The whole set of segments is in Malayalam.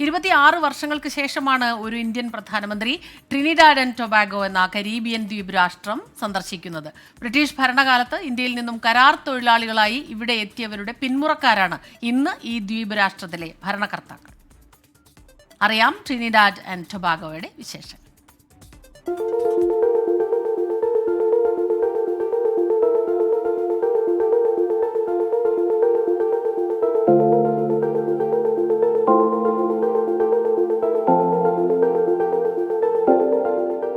26 വർഷങ്ങൾക്ക് ശേഷമാണ് ഒരു ഇന്ത്യൻ പ്രധാനമന്ത്രി ട്രിനിഡാഡ് ആൻഡ് ടൊബാഗോ എന്ന കരീബിയൻ ദ്വീപ് രാഷ്ട്രം സന്ദർശിക്കുന്നത്. ബ്രിട്ടീഷ് ഭരണകാലത്ത് ഇന്ത്യയിൽ നിന്നും കരാർ തൊഴിലാളികളായി ഇവിടെ എത്തിയവരുടെ പിന്മുറക്കാരാണ് ഇന്ന് ഈ ദ്വീപ് രാഷ്ട്രത്തിലെ ഭരണകർത്താക്കൾ. അറിയാം ട്രിനിഡാഡ് ആൻഡ് ടൊബാഗോയുടെ വിശേഷം.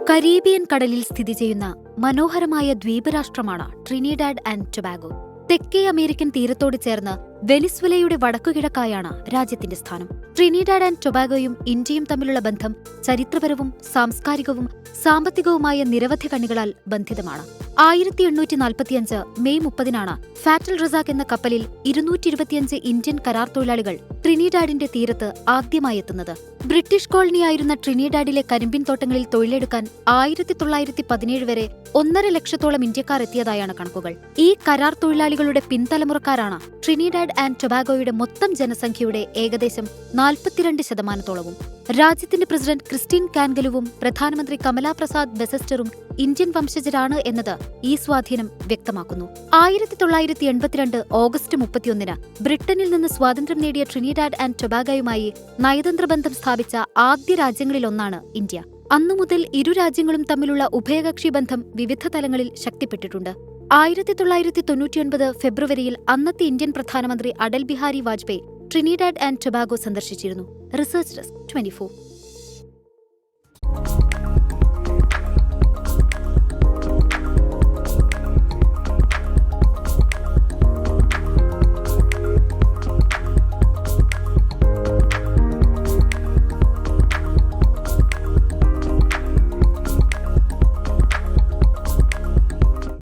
കരീബിയൻ കടലിൽ സ്ഥിതി ചെയ്യുന്ന മനോഹരമായ ദ്വീപ് രാഷ്ട്രമാണ് ട്രിനിഡാഡ് ആൻഡ് ടൊബാഗോ. തെക്കേ അമേരിക്കൻ തീരത്തോട് ചേർന്ന് വെനിസ്വലയുടെ വടക്കുകിഴക്കായാണ് രാജ്യത്തിന്റെ സ്ഥാനം. ട്രിനിഡാഡ് ആൻഡ് ടൊബാഗോയും ഇന്ത്യയും തമ്മിലുള്ള ബന്ധം ചരിത്രപരവും സാംസ്കാരികവും സാമ്പത്തികവുമായ നിരവധി കണ്ണികളാൽ ബന്ധിതമാണ്. 1845 മെയ് 30 ഫാറ്റൽ റസാഖ് എന്ന കപ്പലിൽ 225 ഇന്ത്യൻ കരാർ തൊഴിലാളികൾ ട്രിനിഡാഡിന്റെ തീരത്ത് ആദ്യമായി എത്തുന്നത്. ബ്രിട്ടീഷ് കോളനിയായിരുന്ന ട്രിനിഡാഡിലെ കരിമ്പിൻ തോട്ടങ്ങളിൽ തൊഴിലെടുക്കാൻ 1917 വരെ 1.5 ലക്ഷത്തോളം ഇന്ത്യക്കാർ എത്തിയതായാണ് കണക്കുകൾ. ഈ കരാർ തൊഴിലാളികളുടെ പിൻതലമുറക്കാരാണ് ട്രിനിഡാഡ് ആൻഡ് ടൊബാഗോയുടെ മൊത്തം ജനസംഖ്യയുടെ ഏകദേശം 42%. രാജ്യത്തിന്റെ പ്രസിഡന്റ് ക്രിസ്റ്റീൻ കാൻഗലുവും പ്രധാനമന്ത്രി കമല പ്രസാദ് ബെസസ്റ്ററും ഇന്ത്യൻ വംശജരാണ് എന്നത് ഈ സ്വാധീനം വ്യക്തമാക്കുന്നു. 1982 ഓഗസ്റ്റ് 31 ബ്രിട്ടനിൽ നിന്ന് സ്വാതന്ത്ര്യം നേടിയ ട്രിനിഡാഡ് ആൻഡ് ടൊബാഗോയുമായി നയതന്ത്ര ബന്ധം സ്ഥാപിച്ച ആദ്യ രാജ്യങ്ങളിലൊന്നാണ് ഇന്ത്യ. അന്നുമുതൽ ഇരു രാജ്യങ്ങളും തമ്മിലുള്ള ഉഭയകക്ഷി ബന്ധം വിവിധ തലങ്ങളിൽ ശക്തിപ്പെട്ടിട്ടുണ്ട്. 1999 ഫെബ്രുവരിയിൽ അന്നത്തെ ഇന്ത്യൻ പ്രധാനമന്ത്രി Atal Bihari Vajpayee Trinidad and Tobago സന്ദർശിച്ചിരുന്നു. Research desk 24.